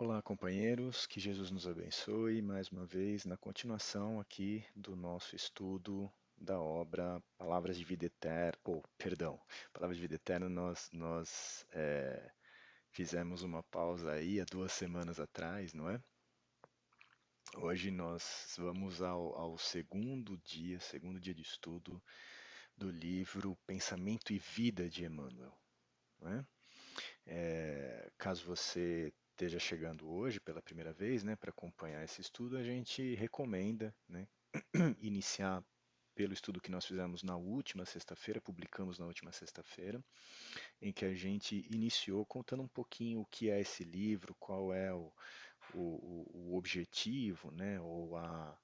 Olá, companheiros, que Jesus nos abençoe mais uma vez na continuação aqui do nosso estudo da obra Palavras de Vida Eterna, Palavras de Vida Eterna, nós fizemos uma pausa aí há 2 semanas atrás, não é? Hoje nós vamos ao segundo dia de estudo do livro Pensamento e Vida de Emmanuel, não é? Caso você esteja chegando hoje pela primeira vez, né, para acompanhar esse estudo, a gente recomenda, né, iniciar pelo estudo que nós fizemos na última sexta-feira, publicamos na última sexta-feira, em que a gente iniciou contando um pouquinho o que é esse livro, qual é o objetivo, né, a-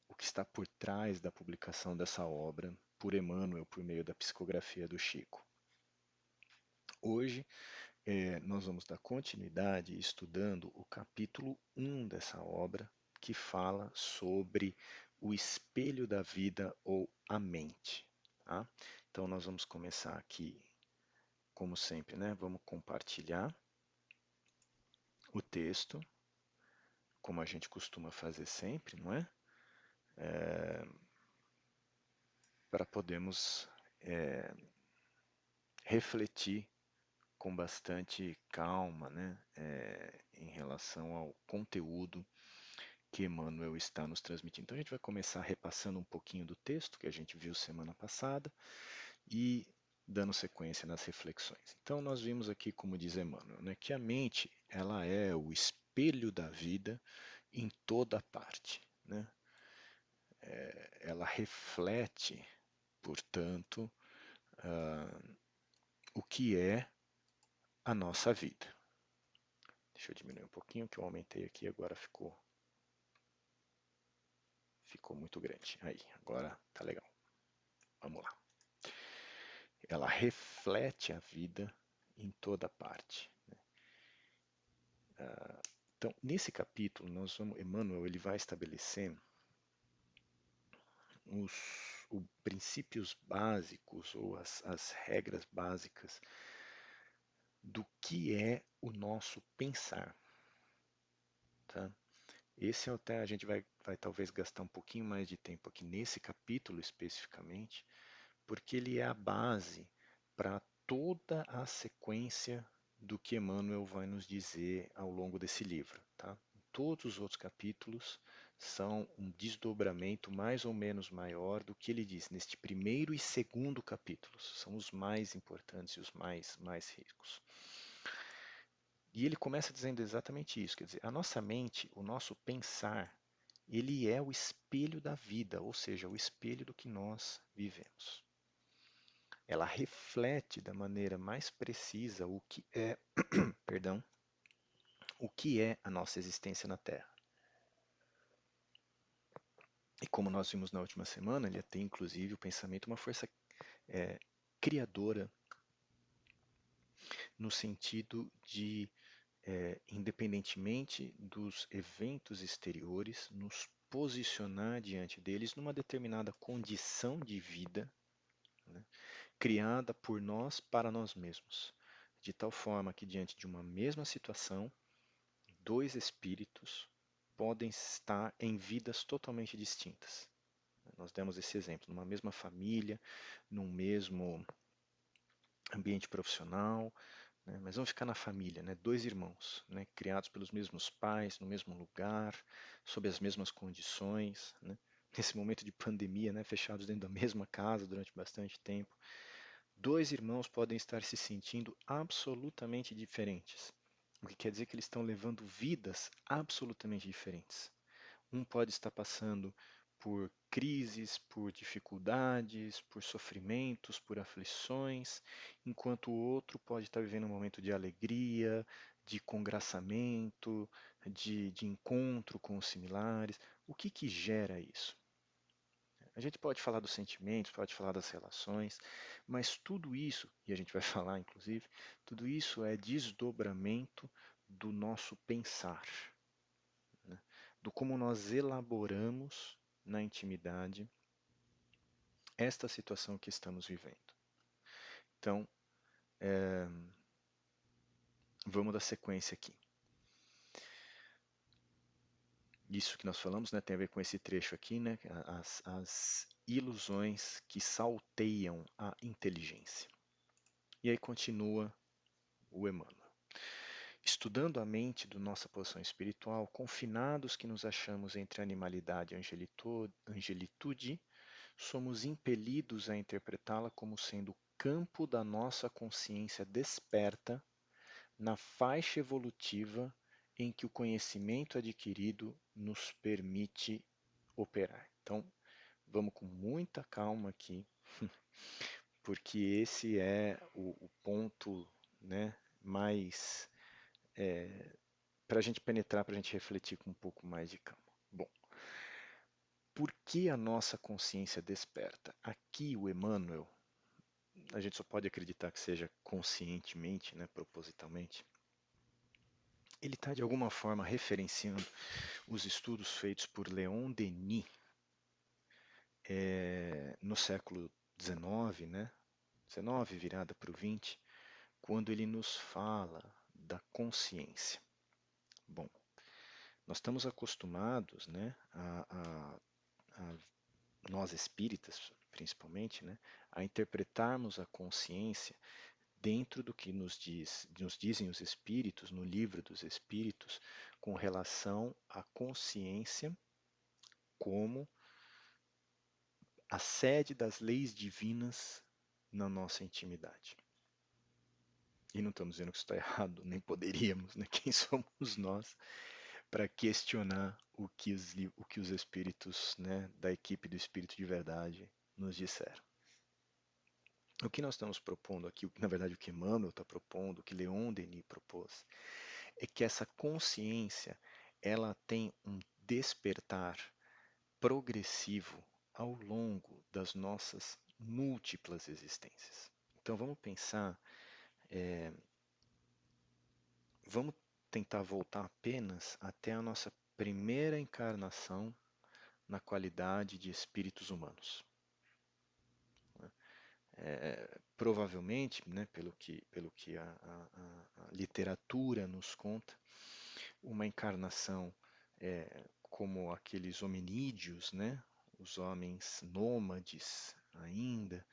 o que está por trás da publicação dessa obra por Emmanuel, por meio da psicografia do Chico. Hoje nós vamos dar continuidade estudando o capítulo 1 dessa obra, que fala sobre o espelho da vida ou a mente. Tá? Então nós vamos começar aqui, como sempre, né? Vamos compartilhar o texto, como a gente costuma fazer sempre, não é? Para podermos refletir com bastante calma, né? Em relação ao conteúdo que Emmanuel está nos transmitindo. Então a gente vai começar repassando um pouquinho do texto que a gente viu semana passada e dando sequência nas reflexões. Então nós vimos aqui, como diz Emmanuel, né, que a mente ela é o espelho da vida em toda parte, né? Ela reflete, portanto, o que é a nossa vida. Deixa eu diminuir um pouquinho que eu aumentei aqui, agora ficou muito grande. Aí, agora tá legal. Vamos lá. Ela reflete a vida em toda parte. Então, nesse capítulo, Emmanuel ele vai estabelecer os princípios básicos ou as regras básicas do que é o nosso pensar. Tá? Esse até a gente vai talvez gastar um pouquinho mais de tempo aqui nesse capítulo especificamente, porque ele é a base para toda a sequência do que Emmanuel vai nos dizer ao longo desse livro. Tá? Todos os outros capítulos são um desdobramento mais ou menos maior do que ele diz neste primeiro e segundo capítulos. São os mais importantes e os mais ricos. E ele começa dizendo exatamente isso, quer dizer, a nossa mente, o nosso pensar, ele é o espelho da vida, ou seja, o espelho do que nós vivemos. Ela reflete da maneira mais precisa o que é, perdão, o que é a nossa existência na Terra. E como nós vimos na última semana, ele tem inclusive o pensamento uma força criadora, no sentido de, independentemente dos eventos exteriores, nos posicionar diante deles numa determinada condição de vida, né, criada por nós para nós mesmos, de tal forma que diante de uma mesma situação, dois espíritos podem estar em vidas totalmente distintas. Nós demos esse exemplo, numa mesma família, num mesmo ambiente profissional, né? Mas vamos ficar na família, né? Dois irmãos, né? Criados pelos mesmos pais, no mesmo lugar, sob as mesmas condições, né? Nesse momento de pandemia, né? Fechados dentro da mesma casa durante bastante tempo. Dois irmãos podem estar se sentindo absolutamente diferentes, o que quer dizer que eles estão levando vidas absolutamente diferentes. Um pode estar passando por crises, por dificuldades, por sofrimentos, por aflições, enquanto o outro pode estar vivendo um momento de alegria, de congraçamento, de encontro com os similares. O que gera isso? A gente pode falar dos sentimentos, pode falar das relações, mas tudo isso, e a gente vai falar inclusive, tudo isso é desdobramento do nosso pensar, né? Do como nós elaboramos na intimidade esta situação que estamos vivendo. Então, Vamos dar sequência aqui. Isso que nós falamos, né, tem a ver com esse trecho aqui, né, as ilusões que salteiam a inteligência. E aí continua o Emmanuel. Estudando a mente do nossa posição espiritual, confinados que nos achamos entre animalidade e angelitude, somos impelidos a interpretá-la como sendo o campo da nossa consciência desperta na faixa evolutiva em que o conhecimento adquirido nos permite operar. Então, vamos com muita calma aqui, porque esse é o ponto, né, mais para a gente penetrar, para a gente refletir com um pouco mais de calma. Bom, por que a nossa consciência desperta? Aqui o Emmanuel, a gente só pode acreditar que seja conscientemente, né, propositalmente, ele está de alguma forma referenciando os estudos feitos por Leon Denis no século XIX, né, 19 virada para o 20, quando ele nos fala da consciência. Bom, nós estamos acostumados, né, a nós espíritas, principalmente, né, a interpretarmos a consciência dentro do que nos dizem os espíritos, no livro dos espíritos, com relação à consciência como a sede das leis divinas na nossa intimidade. E não estamos dizendo que isso está errado, nem poderíamos, né? Quem somos nós para questionar o que os espíritos, né, da equipe do Espírito de Verdade nos disseram. O que nós estamos propondo aqui, na verdade o que Emmanuel está propondo, o que Leon Denis propôs, é que essa consciência ela tem um despertar progressivo ao longo das nossas múltiplas existências. Então vamos pensar, vamos tentar voltar apenas até a nossa primeira encarnação na qualidade de espíritos humanos. Provavelmente, né, pelo que a literatura nos conta, uma encarnação como aqueles hominídeos, né, os homens nômades ainda,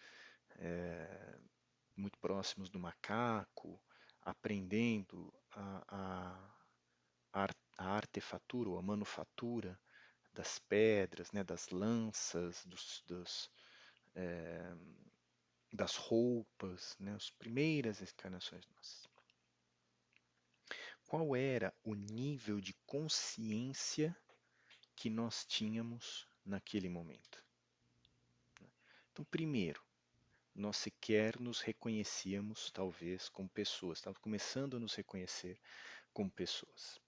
muito próximos do macaco, aprendendo a artefatura ou a manufatura das pedras, né, das lanças, das roupas, né, as primeiras encarnações nossas. Qual era o nível de consciência que nós tínhamos naquele momento? Então, primeiro, nós sequer nos reconhecíamos, talvez, como pessoas, estávamos começando a nos reconhecer como pessoas.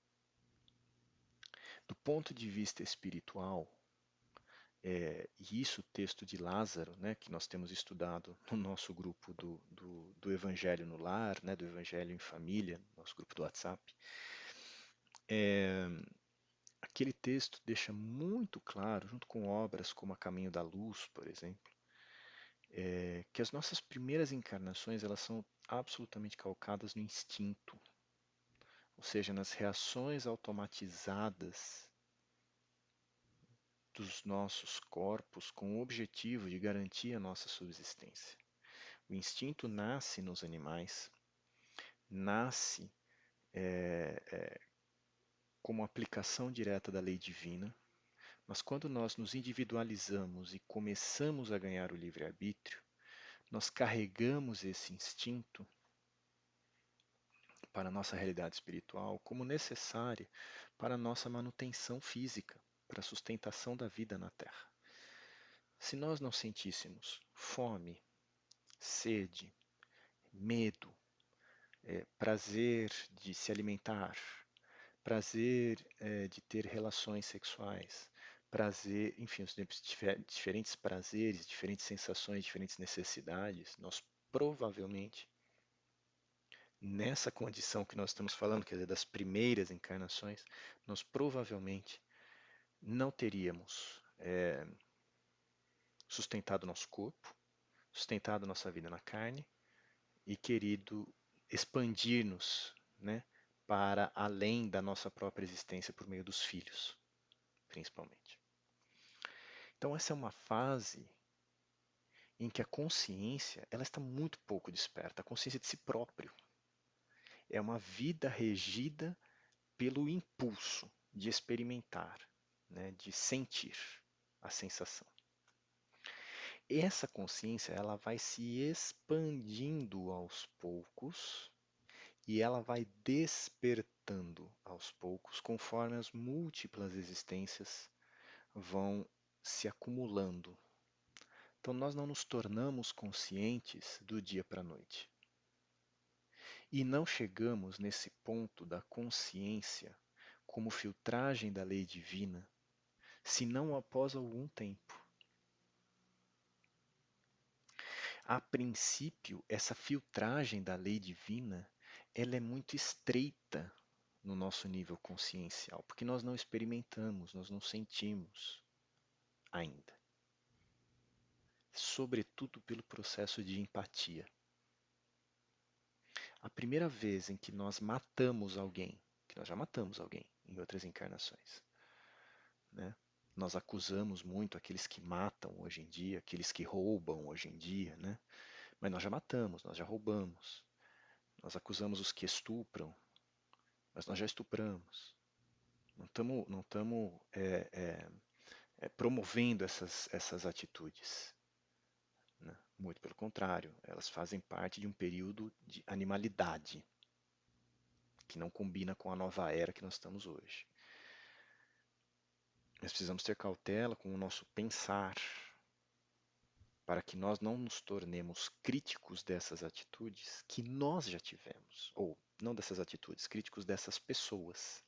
Do ponto de vista espiritual, e isso o texto de Lázaro, né, que nós temos estudado no nosso grupo do Evangelho no Lar, né, do Evangelho em Família, nosso grupo do WhatsApp, aquele texto deixa muito claro, junto com obras como A Caminho da Luz, por exemplo, que as nossas primeiras encarnações elas são absolutamente calcadas no instinto, ou seja, nas reações automatizadas dos nossos corpos com o objetivo de garantir a nossa subsistência. O instinto nasce nos animais, nasce como aplicação direta da lei divina, mas quando nós nos individualizamos e começamos a ganhar o livre-arbítrio, nós carregamos esse instinto para a nossa realidade espiritual como necessária para a nossa manutenção física, para a sustentação da vida na Terra. Se nós não sentíssemos fome, sede, medo, prazer de se alimentar, prazer de ter relações sexuais, prazer, enfim, os diferentes prazeres, diferentes sensações, diferentes necessidades, nós provavelmente, nessa condição que nós estamos falando, quer dizer, das primeiras encarnações, nós provavelmente não teríamos sustentado nosso corpo, sustentado nossa vida na carne e querido expandir-nos, né, para além da nossa própria existência por meio dos filhos, principalmente. Então essa é uma fase em que a consciência ela está muito pouco desperta, a consciência de si próprio. É uma vida regida pelo impulso de experimentar, né, de sentir a sensação. Essa consciência ela vai se expandindo aos poucos e ela vai despertando aos poucos conforme as múltiplas existências vão se acumulando. Então nós não nos tornamos conscientes do dia para a noite. E não chegamos nesse ponto da consciência como filtragem da lei divina, senão após algum tempo. A princípio, essa filtragem da lei divina, ela é muito estreita no nosso nível consciencial, porque nós não experimentamos, nós não sentimos ainda. Sobretudo pelo processo de empatia. A primeira vez em que nós matamos alguém, que nós já matamos alguém em outras encarnações, né? Nós acusamos muito aqueles que matam hoje em dia, aqueles que roubam hoje em dia, né? Mas nós já matamos, nós já roubamos. Nós acusamos os que estupram, mas nós já estupramos. Não estamos promovendo essas atitudes, né? Muito pelo contrário, elas fazem parte de um período de animalidade que não combina com a nova era que nós estamos hoje. Nós precisamos ter cautela com o nosso pensar, para que nós não nos tornemos críticos dessas atitudes que nós já tivemos, ou não dessas atitudes, críticos dessas pessoas.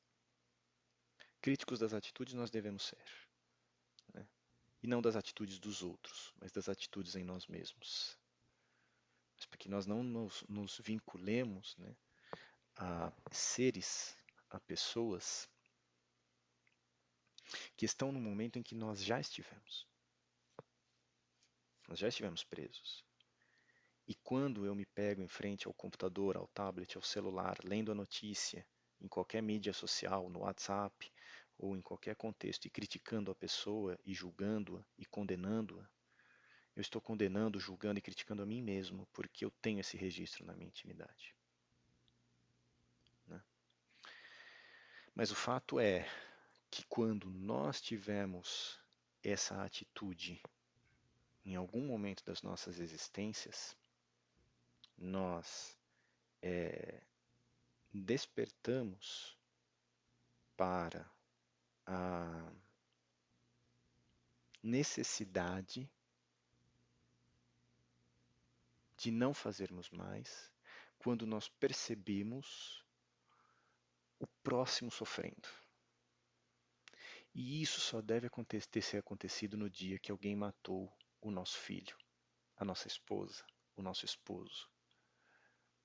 Críticos das atitudes nós devemos ser, né? E não das atitudes dos outros, mas das atitudes em nós mesmos. Mas para que nós não nos vinculemos, né, a seres, a pessoas que estão no momento em que nós já estivemos. Nós já estivemos presos. E quando eu me pego em frente ao computador, ao tablet, ao celular, lendo a notícia, em qualquer mídia social, no WhatsApp, ou em qualquer contexto, e criticando a pessoa, e julgando-a, e condenando-a, eu estou condenando, julgando e criticando a mim mesmo, porque eu tenho esse registro na minha intimidade, né? Mas o fato é que quando nós tivermos essa atitude em algum momento das nossas existências, nós despertamos para a necessidade de não fazermos mais quando nós percebemos o próximo sofrendo. E isso só deve ter acontecido no dia que alguém matou o nosso filho, a nossa esposa, o nosso esposo,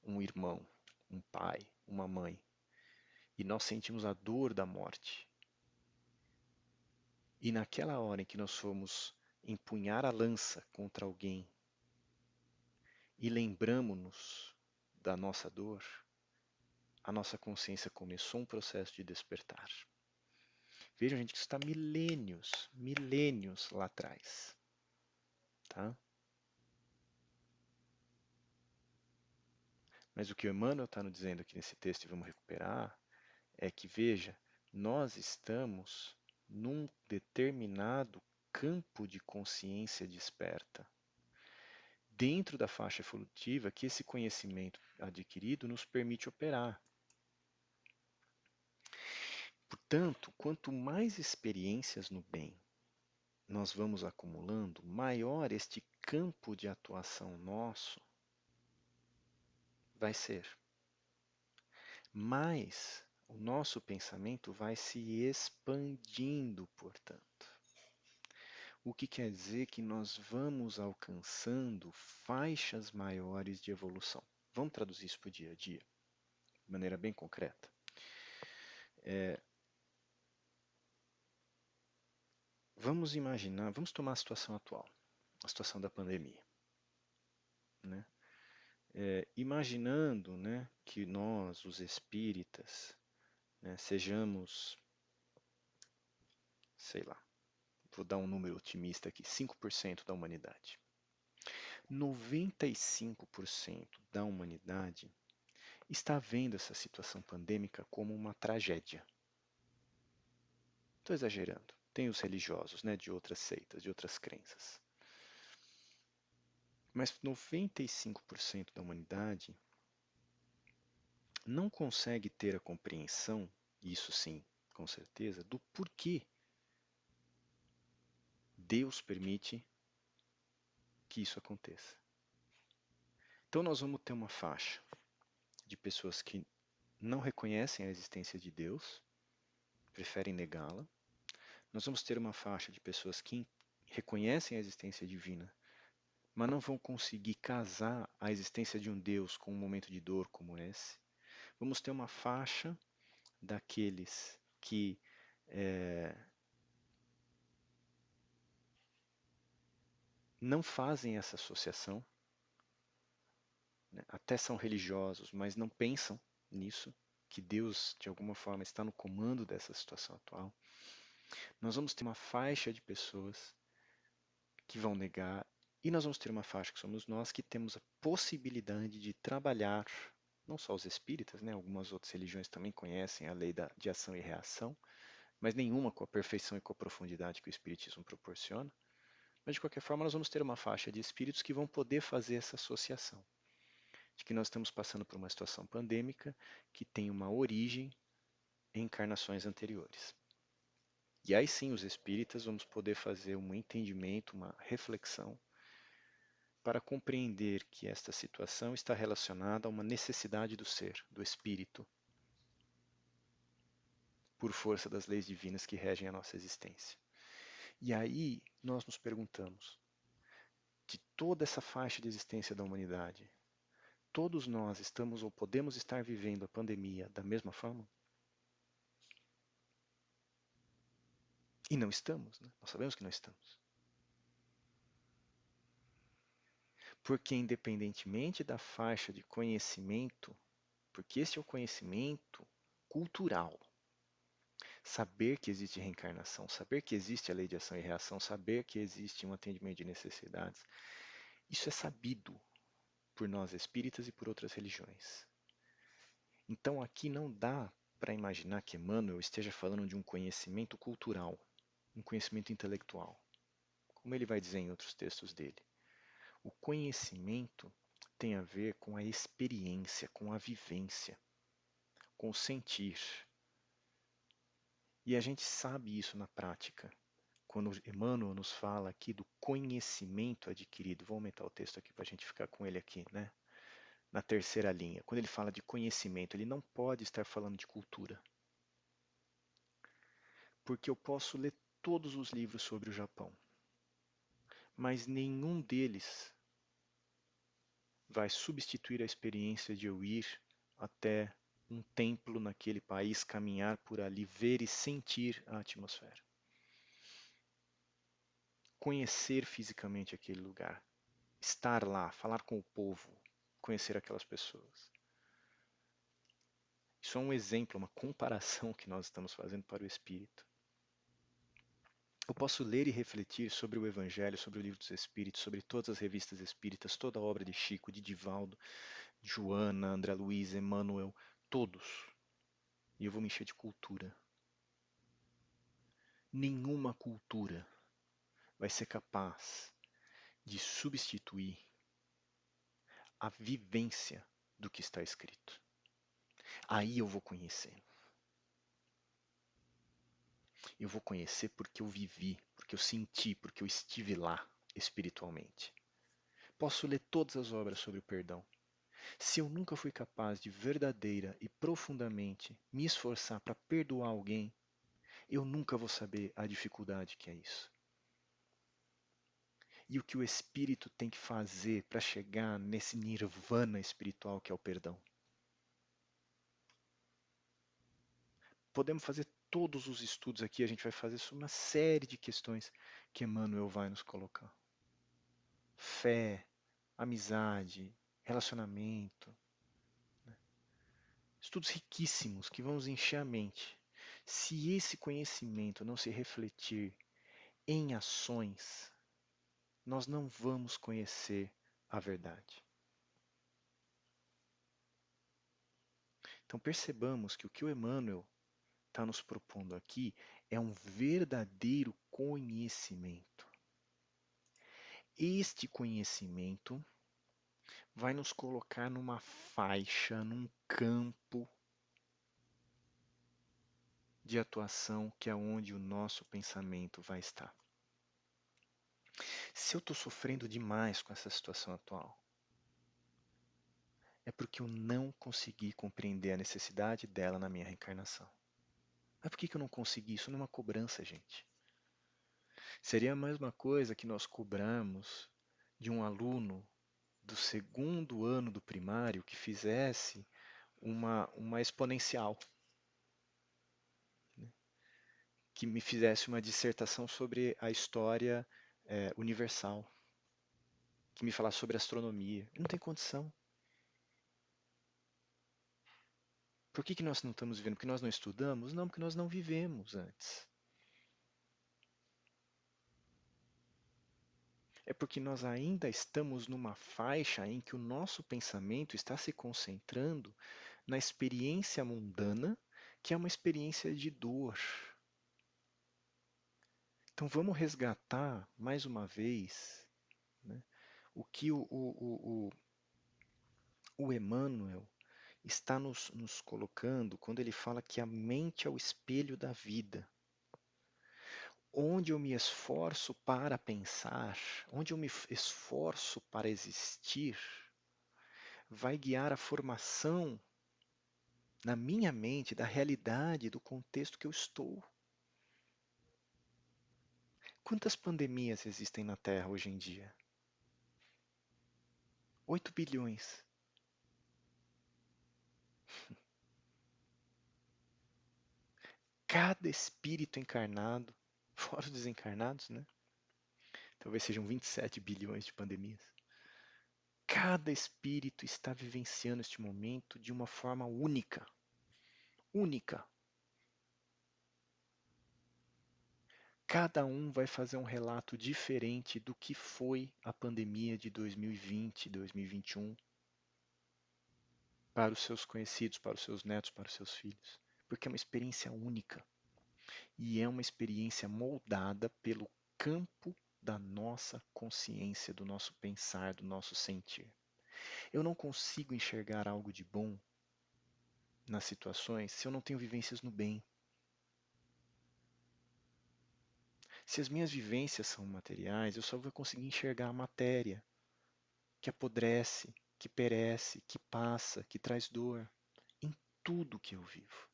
um irmão, um pai, uma mãe. E nós sentimos a dor da morte. E naquela hora em que nós fomos empunhar a lança contra alguém e lembramos-nos da nossa dor, a nossa consciência começou um processo de despertar. Vejam, gente, que isso está milênios, milênios lá atrás. Tá? Mas o que o Emmanuel está nos dizendo aqui nesse texto, e vamos recuperar, é que, veja, nós estamos num determinado campo de consciência desperta, dentro da faixa evolutiva que esse conhecimento adquirido nos permite operar. Portanto, quanto mais experiências no bem nós vamos acumulando, maior este campo de atuação nosso vai ser. Mais o nosso pensamento vai se expandindo, portanto. O que quer dizer que nós vamos alcançando faixas maiores de evolução. Vamos traduzir isso para o dia a dia, de maneira bem concreta. Vamos imaginar, vamos tomar a situação atual, a situação da pandemia, né? Imaginando, né, que nós, os espíritas, né, sejamos, sei lá, vou dar um número otimista aqui, 5% da humanidade. 95% da humanidade está vendo essa situação pandêmica como uma tragédia. Estou exagerando. Tem os religiosos, né, de outras seitas, de outras crenças. Mas 95% da humanidade não consegue ter a compreensão, isso sim, com certeza, do porquê Deus permite que isso aconteça. Então nós vamos ter uma faixa de pessoas que não reconhecem a existência de Deus, preferem negá-la. Nós vamos ter uma faixa de pessoas que reconhecem a existência divina, mas não vão conseguir casar a existência de um Deus com um momento de dor como esse. Vamos ter uma faixa daqueles que não fazem essa associação, né? Até são religiosos, mas não pensam nisso, que Deus, de alguma forma, está no comando dessa situação atual. Nós vamos ter uma faixa de pessoas que vão negar, e nós vamos ter uma faixa que somos nós, que temos a possibilidade de trabalhar, não só os espíritas, né? Algumas outras religiões também conhecem a lei de ação e reação, mas nenhuma com a perfeição e com a profundidade que o espiritismo proporciona. Mas, de qualquer forma, nós vamos ter uma faixa de espíritos que vão poder fazer essa associação, de que nós estamos passando por uma situação pandêmica que tem uma origem em encarnações anteriores. E aí sim, os espíritas vamos poder fazer um entendimento, uma reflexão, para compreender que esta situação está relacionada a uma necessidade do ser, do espírito, por força das leis divinas que regem a nossa existência. E aí nós nos perguntamos, de toda essa faixa de existência da humanidade, todos nós estamos ou podemos estar vivendo a pandemia da mesma forma? E não estamos, né? Nós sabemos que não estamos. Porque independentemente da faixa de conhecimento, porque esse é o conhecimento cultural, saber que existe reencarnação, saber que existe a lei de ação e reação, saber que existe um atendimento de necessidades, isso é sabido por nós espíritas e por outras religiões. Então aqui não dá para imaginar que Emmanuel esteja falando de um conhecimento cultural, um conhecimento intelectual, como ele vai dizer em outros textos dele. O conhecimento tem a ver com a experiência, com a vivência, com o sentir. E a gente sabe isso na prática. Quando Emmanuel nos fala aqui do conhecimento adquirido, vou aumentar o texto aqui para a gente ficar com ele aqui, né? Na terceira linha. Quando ele fala de conhecimento, ele não pode estar falando de cultura. Porque eu posso ler todos os livros sobre o Japão, mas nenhum deles vai substituir a experiência de eu ir até um templo naquele país, caminhar por ali, ver e sentir a atmosfera. Conhecer fisicamente aquele lugar, estar lá, falar com o povo, conhecer aquelas pessoas. Isso é um exemplo, uma comparação que nós estamos fazendo para o espírito. Eu posso ler e refletir sobre o Evangelho, sobre o Livro dos Espíritos, sobre todas as revistas espíritas, toda a obra de Chico, de Divaldo, Joana, André Luiz, Emmanuel, todos. E eu vou me encher de cultura. Nenhuma cultura vai ser capaz de substituir a vivência do que está escrito. Aí eu vou conhecer. Eu vou conhecer porque eu vivi, porque eu senti, porque eu estive lá espiritualmente. Posso ler todas as obras sobre o perdão. Se eu nunca fui capaz de verdadeira e profundamente me esforçar para perdoar alguém, eu nunca vou saber a dificuldade que é isso. E o que o espírito tem que fazer para chegar nesse nirvana espiritual que é o perdão. Podemos fazer todos os estudos aqui, a gente vai fazer sobre uma série de questões que Emmanuel vai nos colocar. Fé, amizade, relacionamento, estudos riquíssimos que vão nos encher a mente. Se esse conhecimento não se refletir em ações, nós não vamos conhecer a verdade. Então percebamos que o Emmanuel está nos propondo aqui é um verdadeiro conhecimento. Este conhecimento vai nos colocar numa faixa, num campo de atuação que é onde o nosso pensamento vai estar. Se eu estou sofrendo demais com essa situação atual, é porque eu não consegui compreender a necessidade dela na minha reencarnação. Mas por que eu não consegui? Isso não é uma cobrança, gente. Seria a mesma coisa que nós cobramos de um aluno do segundo ano do primário que fizesse uma exponencial, né? Que me fizesse uma dissertação sobre a história universal, que me falasse sobre astronomia. Não tem condição. Por que nós não estamos vivendo? Porque nós não estudamos? Não, porque nós não vivemos antes. É porque nós ainda estamos numa faixa em que o nosso pensamento está se concentrando na experiência mundana, que é uma experiência de dor. Então vamos resgatar mais uma vez, né, o que o Emmanuel está nos colocando quando ele fala que a mente é o espelho da vida. Onde eu me esforço para pensar, onde eu me esforço para existir, vai guiar a formação na minha mente da realidade, do contexto que eu estou. Quantas pandemias existem na Terra hoje em dia? 8 bilhões. Cada espírito encarnado, fora os desencarnados, né? Talvez sejam 27 bilhões de pandemias. Cada espírito está vivenciando este momento de uma forma única. Única. Cada um vai fazer um relato diferente do que foi a pandemia de 2020, 2021, para os seus conhecidos, para os seus netos, para os seus filhos. Porque é uma experiência única. E é uma experiência moldada pelo campo da nossa consciência, do nosso pensar, do nosso sentir. Eu não consigo enxergar algo de bom nas situações se eu não tenho vivências no bem. Se as minhas vivências são materiais, eu só vou conseguir enxergar a matéria, que apodrece, que perece, que passa, que traz dor, em tudo que eu vivo.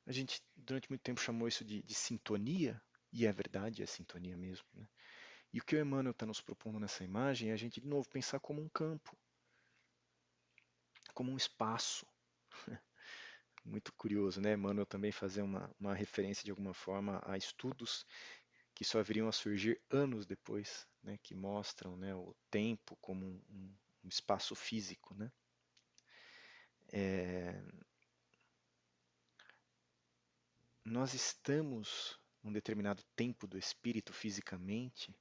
A gente, durante muito tempo, chamou isso de sintonia, e é verdade, é sintonia mesmo, né? E o que o Emmanuel está nos propondo nessa imagem é a gente, de novo, pensar como um campo, como um espaço. Muito curioso, né? Emmanuel também fazer uma referência, de alguma forma, a estudos que só viriam a surgir anos depois, né? Que mostram, né, o tempo como um espaço físico, né? É, nós estamos num determinado tempo do espírito fisicamente,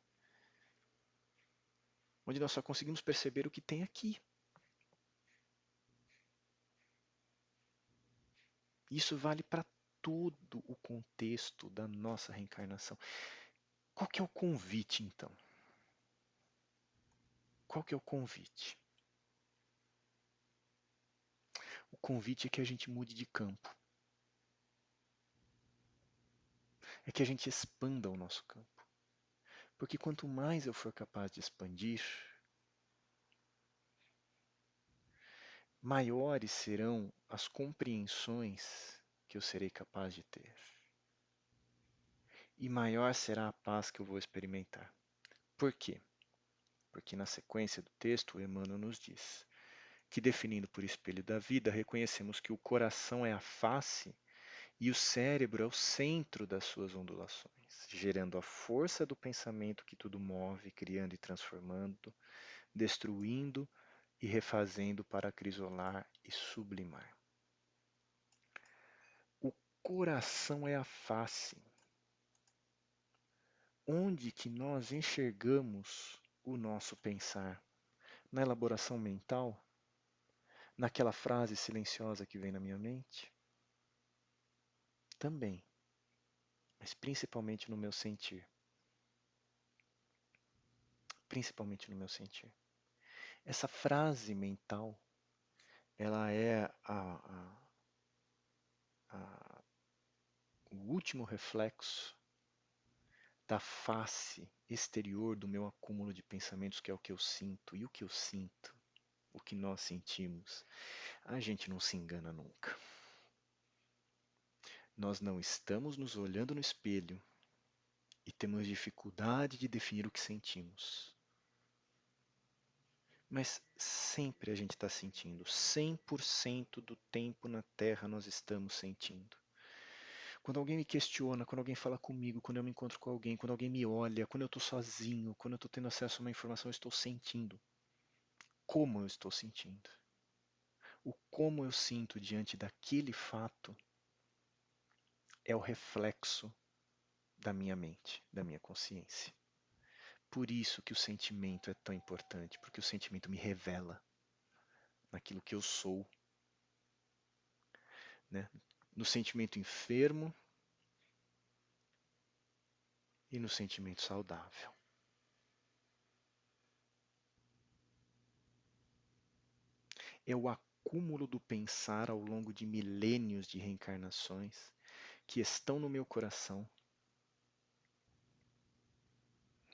onde nós só conseguimos perceber o que tem aqui. Isso vale para todo o contexto da nossa reencarnação. Qual que é o convite, então? Qual que é o convite? O convite é que a gente mude de campo. É que a gente expanda o nosso campo. Porque quanto mais eu for capaz de expandir, maiores serão as compreensões que eu serei capaz de ter. E maior será a paz que eu vou experimentar. Por quê? Porque na sequência do texto, Emmanuel nos diz que, definindo por espelho da vida, reconhecemos que o coração é a face E o cérebro é o centro das suas ondulações, gerando a força do pensamento que tudo move, criando e transformando, destruindo e refazendo para acrisolar e sublimar. O coração é a face, onde que nós enxergamos o nosso pensar. Na elaboração mental, naquela frase silenciosa que vem na minha mente, também, mas principalmente no meu sentir. Principalmente no meu sentir. Essa frase mental, ela é a- o último reflexo da face exterior do meu acúmulo de pensamentos, que é o que eu sinto. E o que eu sinto, o que nós sentimos, a gente não se engana nunca. Nós não estamos nos olhando no espelho e temos dificuldade de definir o que sentimos. Mas sempre a gente está sentindo, 100% do tempo na Terra nós estamos sentindo. Quando alguém me questiona, quando alguém fala comigo, quando eu me encontro com alguém, quando alguém me olha, quando eu estou sozinho, quando eu estou tendo acesso a uma informação, eu estou sentindo. Como eu estou sentindo? O como eu sinto diante daquele fato é o reflexo da minha mente, da minha consciência. Por isso que o sentimento é tão importante, porque o sentimento me revela naquilo que eu sou, né? No sentimento enfermo e no sentimento saudável. É o acúmulo do pensar ao longo de milênios de reencarnações que estão no meu coração,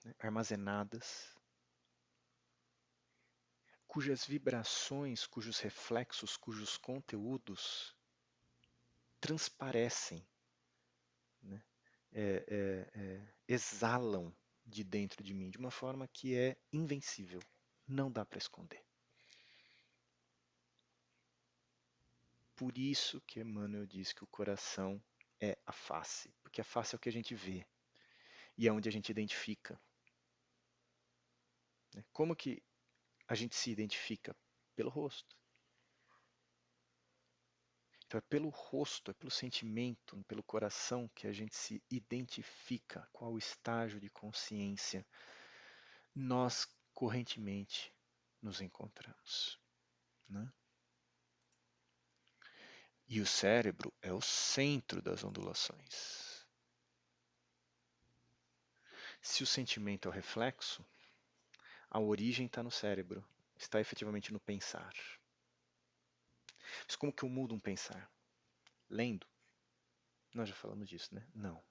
né, armazenadas, cujas vibrações, cujos reflexos, cujos conteúdos transparecem, né, exalam de dentro de mim de uma forma que é invencível, não dá para esconder. Por isso que Emmanuel diz que o coração é a face, porque a face é o que a gente vê e é onde a gente identifica. Né? Como que a gente se identifica? Pelo rosto. Então é pelo rosto, é pelo sentimento, pelo coração que a gente se identifica qual o estágio de consciência nós correntemente nos encontramos. Né? E o cérebro é o centro das ondulações. Se o sentimento é o reflexo, a origem está no cérebro, está efetivamente no pensar. Mas como que eu mudo um pensar? Lendo? Nós já falamos disso, né? Não.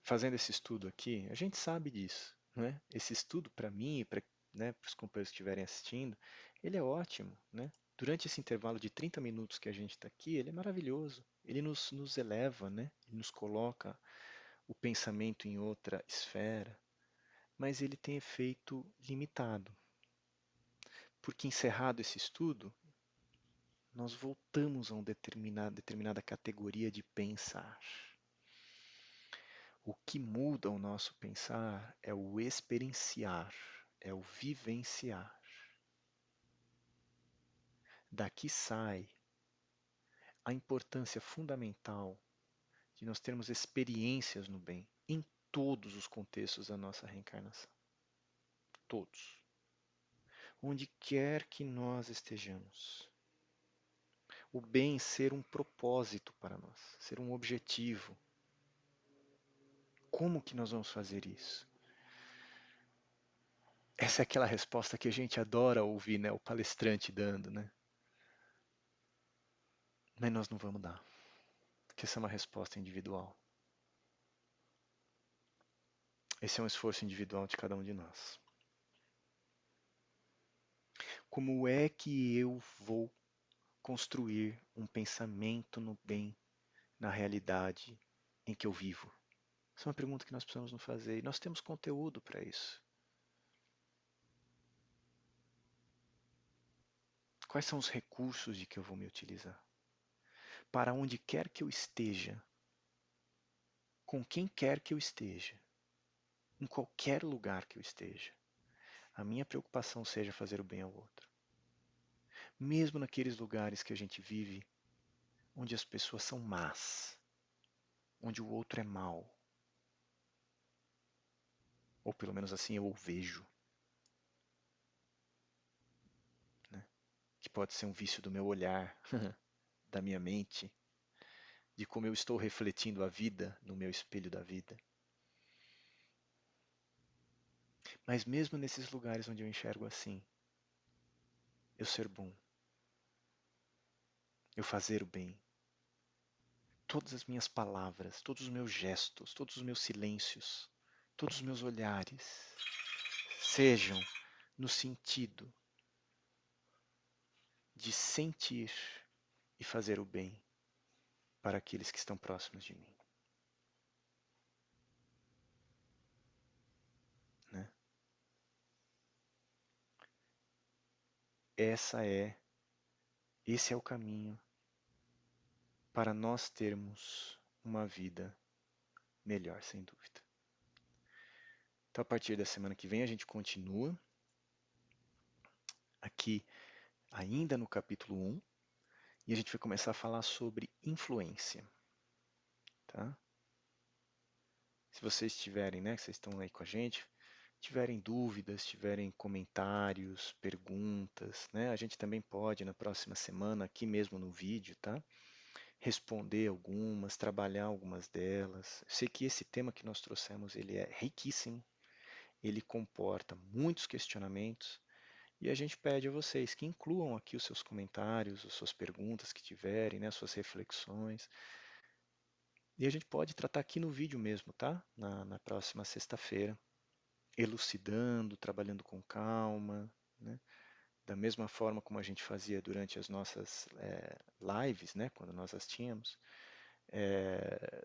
Fazendo esse estudo aqui, a gente sabe disso, né? Esse estudo para mim e para, né, os companheiros que estiverem assistindo, ele é ótimo, né? Durante esse intervalo de 30 minutos que a gente está aqui, ele é maravilhoso. Ele nos eleva, né? Ele nos coloca o pensamento em outra esfera, mas ele tem efeito limitado. Porque encerrado esse estudo, nós voltamos a uma determinada categoria de pensar. O que muda o nosso pensar é o experienciar, é o vivenciar. Daqui sai a importância fundamental de nós termos experiências no bem em todos os contextos da nossa reencarnação. Todos. Onde quer que nós estejamos. O bem ser um propósito para nós, ser um objetivo. Como que nós vamos fazer isso? Essa é aquela resposta que a gente adora ouvir, né? O palestrante dando, né? Mas nós não vamos dar, porque essa é uma resposta individual. Esse é um esforço individual de cada um de nós. Como é que eu vou construir um pensamento no bem na realidade em que eu vivo? Essa é uma pergunta que nós precisamos nos fazer e nós temos conteúdo para isso. Quais são os recursos de que eu vou me utilizar? para onde quer que eu esteja, com quem quer que eu esteja, em qualquer lugar que eu esteja, a minha preocupação seja fazer o bem ao outro. Mesmo naqueles lugares que a gente vive, onde as pessoas são más, onde o outro é mau, ou pelo menos assim eu o vejo, né? Que pode ser um vício do meu olhar, da minha mente, de como eu estou refletindo a vida no meu espelho da vida. Mas mesmo nesses lugares onde eu enxergo assim, eu ser bom, eu fazer o bem, todas as minhas palavras, todos os meus gestos, todos os meus silêncios, todos os meus olhares, sejam no sentido de sentir e fazer o bem para aqueles que estão próximos de mim, né? Esse é o caminho para nós termos uma vida melhor, sem dúvida. Então, a partir da semana que vem, a gente continua aqui, ainda no capítulo 1, e a gente vai começar a falar sobre influência, tá? Se vocês tiverem, né, que vocês estão aí com a gente, tiverem dúvidas, tiverem comentários, perguntas, né, a gente também pode, na próxima semana, aqui mesmo no vídeo, tá? Responder algumas, trabalhar algumas delas. Eu sei que esse tema que nós trouxemos, ele é riquíssimo, ele comporta muitos questionamentos, e a gente pede a vocês que incluam aqui os seus comentários, as suas perguntas que tiverem, né, as suas reflexões. E a gente pode tratar aqui no vídeo mesmo, tá? Na próxima sexta-feira, elucidando, trabalhando com calma, né? Da mesma forma como a gente fazia durante as nossas lives, né? Quando nós as tínhamos.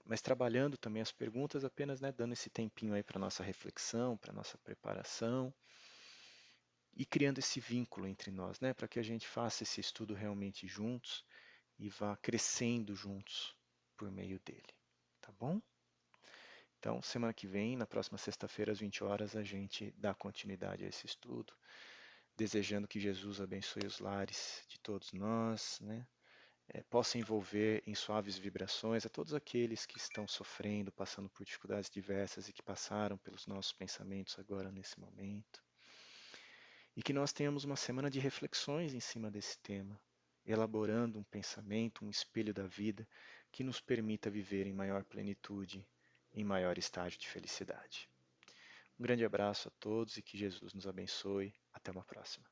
Mas trabalhando também as perguntas, apenas, né, dando esse tempinho aí para nossa reflexão, para nossa preparação e criando esse vínculo entre nós, né, para que a gente faça esse estudo realmente juntos e vá crescendo juntos por meio dele, tá bom? Então, semana que vem, na próxima sexta-feira, às 20 horas, a gente dá continuidade a esse estudo, desejando que Jesus abençoe os lares de todos nós, né? Possa envolver em suaves vibrações a todos aqueles que estão sofrendo, passando por dificuldades diversas e que passaram pelos nossos pensamentos agora nesse momento. E que nós tenhamos uma semana de reflexões em cima desse tema, elaborando um pensamento, um espelho da vida que nos permita viver em maior plenitude, em maior estágio de felicidade. Um grande abraço a todos e que Jesus nos abençoe. Até uma próxima.